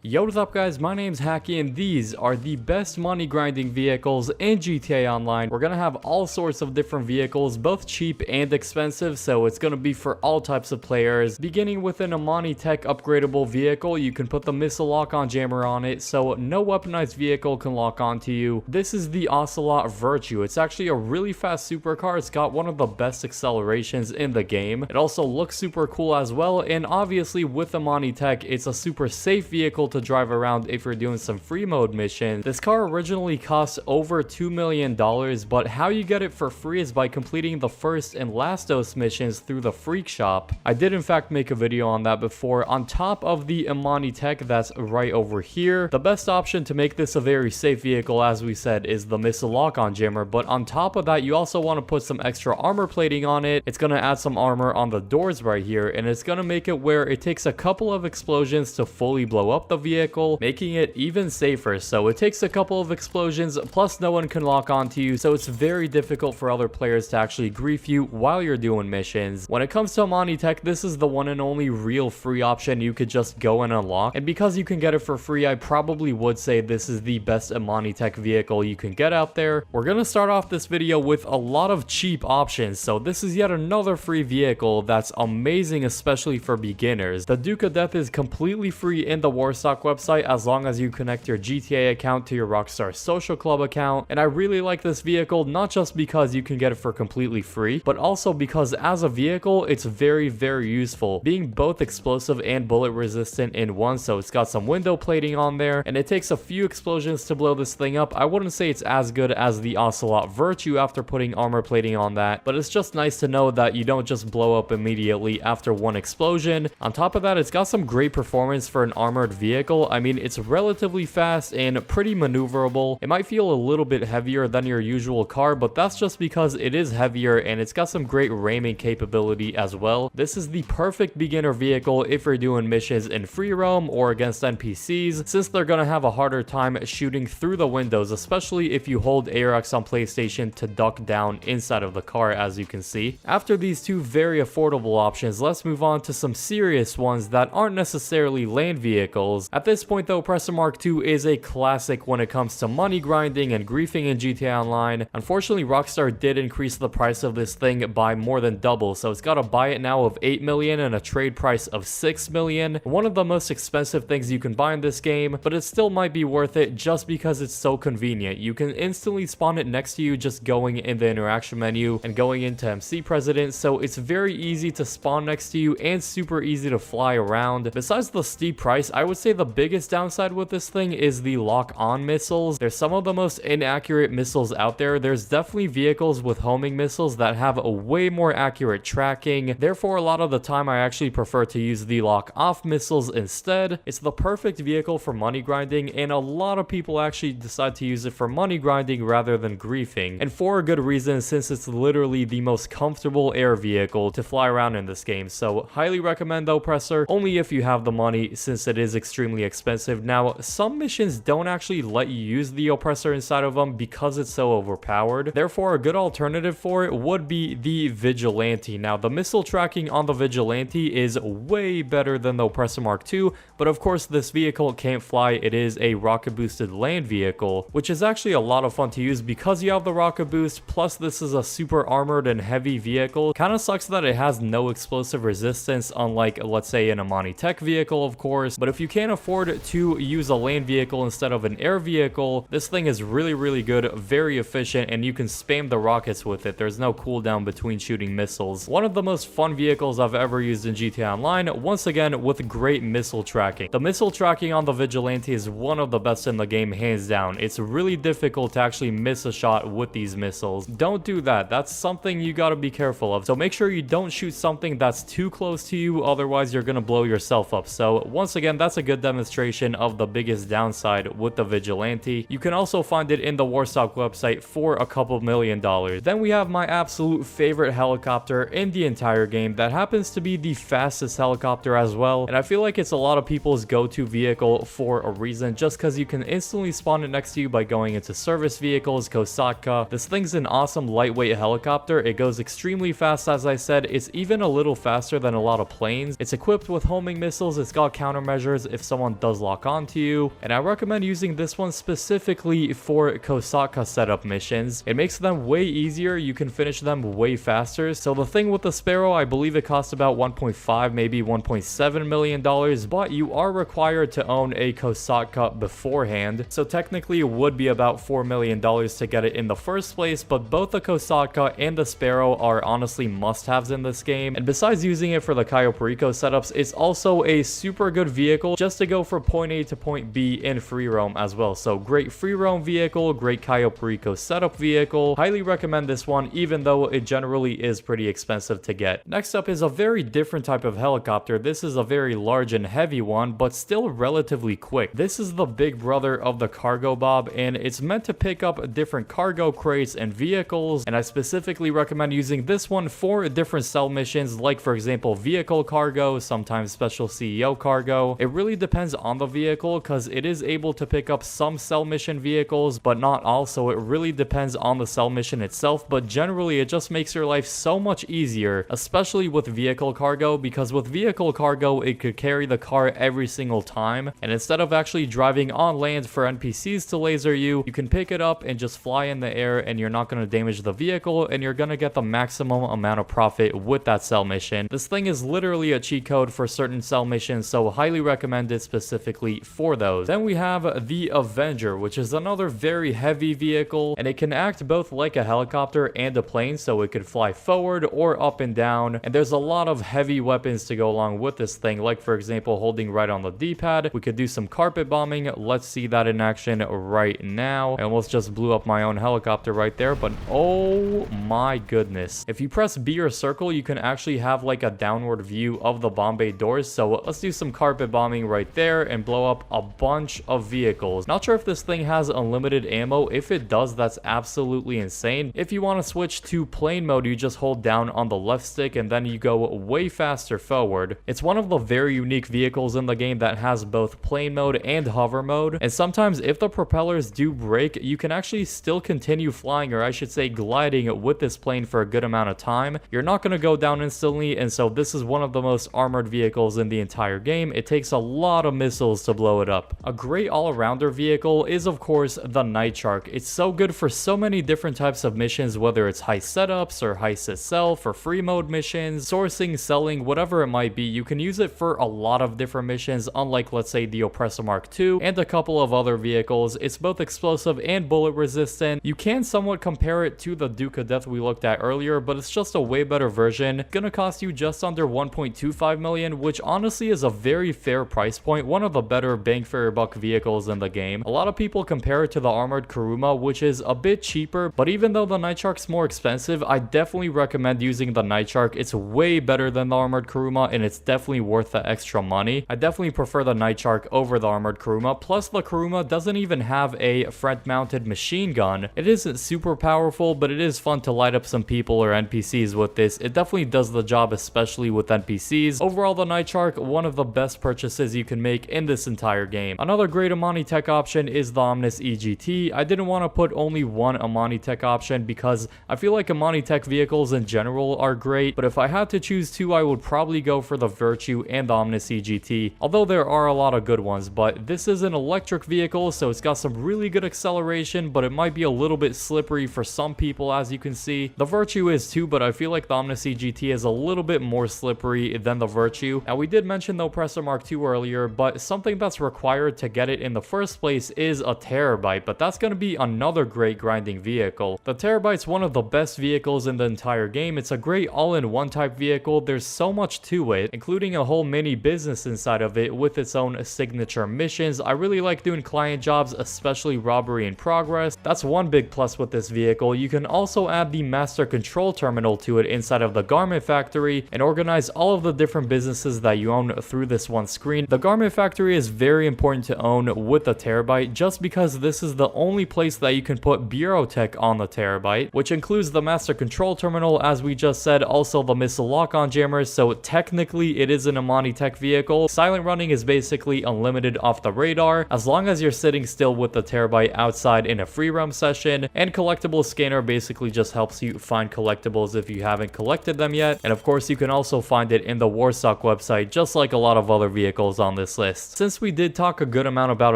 Yo, what's up guys, my name's Hakiii and these are the best money grinding vehicles in GTA Online. We're gonna have all sorts of different vehicles, both cheap and expensive, so it's gonna be for all types of players. Beginning with an Amani Tech upgradable vehicle, you can put the missile lock-on jammer on it, so no weaponized vehicle can lock onto you. This is the Ocelot Virtue. It's actually a really fast supercar. It's got one of the best accelerations in the game. It also looks super cool as well, and obviously with Amani Tech, it's a super safe vehicle to drive around if you're doing some free mode missions. This car originally costs over $2 million, but how you get it for free is by completing the first and last dose missions through the Freak Shop. I did in fact make a video on that before. On top of the Amani Tech that's right over here, the best option to make this a very safe vehicle, as we said, is the missile lock-on jammer, but on top of that, you also want to put some extra armor plating on it. It's going to add some armor on the doors right here, and it's going to make it where it takes a couple of explosions to fully blow up the vehicle, making it even safer. So it takes a couple of explosions, plus no one can lock onto you, so it's very difficult for other players to actually grief you while you're doing missions. When it comes to Amani Tech, this is the one and only real free option you could just go and unlock, and because you can get it for free, I probably would say this is the best Amani Tech vehicle you can get out there. We're gonna start off this video with a lot of cheap options, so this is yet another free vehicle that's amazing, especially for beginners. The Duke of Death is completely free in the Warstock website as long as you connect your GTA account to your Rockstar Social Club account, and I really like this vehicle not just because you can get it for completely free, but also because as a vehicle it's very useful, being both explosive and bullet resistant in one. So it's got some window plating on there, and it takes a few explosions to blow this thing up. I wouldn't say it's as good as the Ocelot Virtue after putting armor plating on that, but it's just nice to know that you don't just blow up immediately after one explosion. On top of that, it's got some great performance for an armored vehicle. I mean, it's relatively fast and pretty maneuverable. It might feel a little bit heavier than your usual car, but that's just because it is heavier, and it's got some great ramming capability as well. This is the perfect beginner vehicle if you're doing missions in free roam or against NPCs, since they're gonna have a harder time shooting through the windows, especially if you hold ARX on PlayStation to duck down inside of the car, as you can see. After these two very affordable options, let's move on to some serious ones that aren't necessarily land vehicles. At this point though, Presser Mark II is a classic when it comes to money grinding and griefing in GTA Online. Unfortunately, Rockstar did increase the price of this thing by more than double, so it's got a buy it now of 8 million and a trade price of 6 million. One of the most expensive things you can buy in this game, but it still might be worth it just because it's so convenient. You can instantly spawn it next to you just going in the interaction menu and going into MC President, so it's very easy to spawn next to you and super easy to fly around. Besides the steep price, I would say the biggest downside with this thing is the lock-on missiles. They're some of the most inaccurate missiles out there. There's definitely vehicles with homing missiles that have a way more accurate tracking. Therefore, a lot of the time I actually prefer to use the lock-off missiles instead. It's the perfect vehicle for money grinding, and a lot of people actually decide to use it for money grinding rather than griefing, and for a good reason, since it's literally the most comfortable air vehicle to fly around in this game. So highly recommend though, Presser, only if you have the money, since it is extremely expensive. Now, some missions don't actually let you use the oppressor inside of them because it's so overpowered. Therefore, a good alternative for it would be the Vigilante. Now, the missile tracking on the Vigilante is way better than the Oppressor Mark II, but of course this vehicle can't fly. It is a rocket boosted land vehicle, which is actually a lot of fun to use because you have the rocket boost, plus this is a super armored and heavy vehicle. Kind of sucks that it has no explosive resistance, unlike, let's say, an Amani Tech vehicle, of course, but if you can't afford to use a land vehicle instead of an air vehicle, this thing is really good, very efficient, and you can spam the rockets with it. There's no cooldown between shooting missiles. One of the most fun vehicles I've ever used in GTA Online, once again with great missile tracking. The missile tracking on the Vigilante is one of the best in the game, hands down. It's really difficult to actually miss a shot with these missiles. Don't do that. That's something you gotta be careful of. So make sure you don't shoot something that's too close to you, otherwise you're gonna blow yourself up. So once again, that's a good demonstration of the biggest downside with the Vigilante. You can also find it in the Warstock website for a couple $1 million. Then we have my absolute favorite helicopter in the entire game that happens to be the fastest helicopter as well, and I feel like it's a lot of people's go-to vehicle for a reason, just because you can instantly spawn it next to you by going into service vehicles, Kosatka. This thing's an awesome lightweight helicopter. It goes extremely fast, as I said. It's even a little faster than a lot of planes. It's equipped with homing missiles. It's got countermeasures. If someone does lock onto you, and I recommend using this one specifically for Kosaka setup missions. It makes them way easier, you can finish them way faster. So the thing with the Sparrow, I believe it costs about 1.5, maybe $1.7 million, but you are required to own a Kosaka beforehand, so technically it would be about $4 million to get it in the first place. But both the Kosaka and the Sparrow are honestly must-haves in this game, and besides using it for the Cayo Perico setups, it's also a super good vehicle just to go from point A to point B in free roam as well. So great free roam vehicle, great Cayo Perico setup vehicle. Highly recommend this one, even though it generally is pretty expensive to get. Next up is a very different type of helicopter. This is a very large and heavy one, but still relatively quick. This is the big brother of the Cargo Bob, and it's meant to pick up different cargo crates and vehicles, and I specifically recommend using this one for different cell missions, like for example vehicle cargo, sometimes special CEO cargo. It really depends on the vehicle, because it is able to pick up some cell mission vehicles, but not all, so it really depends on the cell mission itself. But generally it just makes your life so much easier, especially with vehicle cargo, because with vehicle cargo it could carry the car every single time, and instead of actually driving on land for NPCs to laser you, you can pick it up and just fly in the air, and you're not going to damage the vehicle, and you're going to get the maximum amount of profit with that cell mission. This thing is literally a cheat code for certain cell missions, so highly recommend it specifically for those. Then we have the Avenger, which is another very heavy vehicle, and it can act both like a helicopter and a plane, so it could fly forward or up and down, and there's a lot of heavy weapons to go along with this thing, like for example holding right on the D-pad. We could do some carpet bombing. Let's see that in action right now. I almost just blew up my own helicopter right there, but oh my goodness. If you press B or circle, you can actually have like a downward view of the bomb bay doors. So let's do some carpet bombing right there and blow up a bunch of vehicles. Not sure if this thing has unlimited ammo. If it does, that's absolutely insane. If you want to switch to plane mode, you just hold down on the left stick and then you go way faster forward. It's one of the very unique vehicles in the game that has both plane mode and hover mode, and sometimes if the propellers do break, you can actually still continue flying, or I should say gliding, with this plane for a good amount of time. You're not going to go down instantly, and so this is one of the most armored vehicles in the entire game. It takes a lot of missiles to blow it up. A great all-arounder vehicle is of course the Night Shark. It's so good for so many different types of missions, whether it's heist setups or heist itself, or free mode missions, sourcing, selling, whatever it might be. You can use it for a lot of different missions, unlike let's say the Oppressor Mark II and a couple of other vehicles. It's both explosive and bullet resistant. You can somewhat compare it to the Duke of Death we looked at earlier, but it's just a way better version. Gonna cost you just under 1.25 million, which honestly is a very fair price point. One of the better bang for your buck vehicles in the game. A lot of people compare it to the armored Kuruma, which is a bit cheaper, but even though the Night Shark's more expensive, I definitely recommend using the Night Shark. It's way better than the armored Kuruma, and it's definitely worth the extra money. I definitely prefer the Night Shark over the armored Kuruma. Plus the Kuruma doesn't even have a front mounted machine gun. It isn't super powerful, but it is fun to light up some people or NPCs with this. It definitely does the job, especially with NPCs. Overall, the Night Shark, one of the best purchases you can make in this entire game. Another great Amani Tech option is the Omnis EGT. I didn't want to put only one Amani Tech option because I feel like Amani Tech vehicles in general are great, but if I had to choose two, I would probably go for the Virtue and the Omnis EGT, although there are a lot of good ones. But this is an electric vehicle, so it's got some really good acceleration, but it might be a little bit slippery for some people, as you can see. The Virtue is too, but I feel like the Omnis EGT is a little bit more slippery than the Virtue. Now, we did mention the Oppressor Mark II earlier, but something that's required to get it in the first place is a Terabyte, but that's going to be another great grinding vehicle. The Terabyte's one of the best vehicles in the entire game. It's a great all-in-one type vehicle. There's so much to it, including a whole mini business inside of it with its own signature missions. I really like doing client jobs, especially robbery in progress. That's one big plus with this vehicle. You can also add the master control terminal to it inside of the garment factory and organize all of the different businesses that you own through this one screen. The garment factory is very important to own with the Terabyte, just because this is the only place that you can put Bureau Tech on the Terabyte, which includes the master control terminal, as we just said, also the missile lock-on jammers, so technically it is an Amani Tech vehicle. Silent running is basically unlimited off the radar, as long as you're sitting still with the Terabyte outside in a free roam session, and collectible scanner basically just helps you find collectibles if you haven't collected them yet, and of course you can also find it in the Warstock website, just like a lot of other vehicles on this list. Since we did talk a good amount about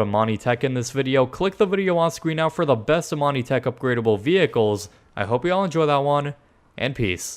Amani Tech in this video, click the video on screen now for the best Amani Tech upgradable vehicles. I hope you all enjoy that one, and peace.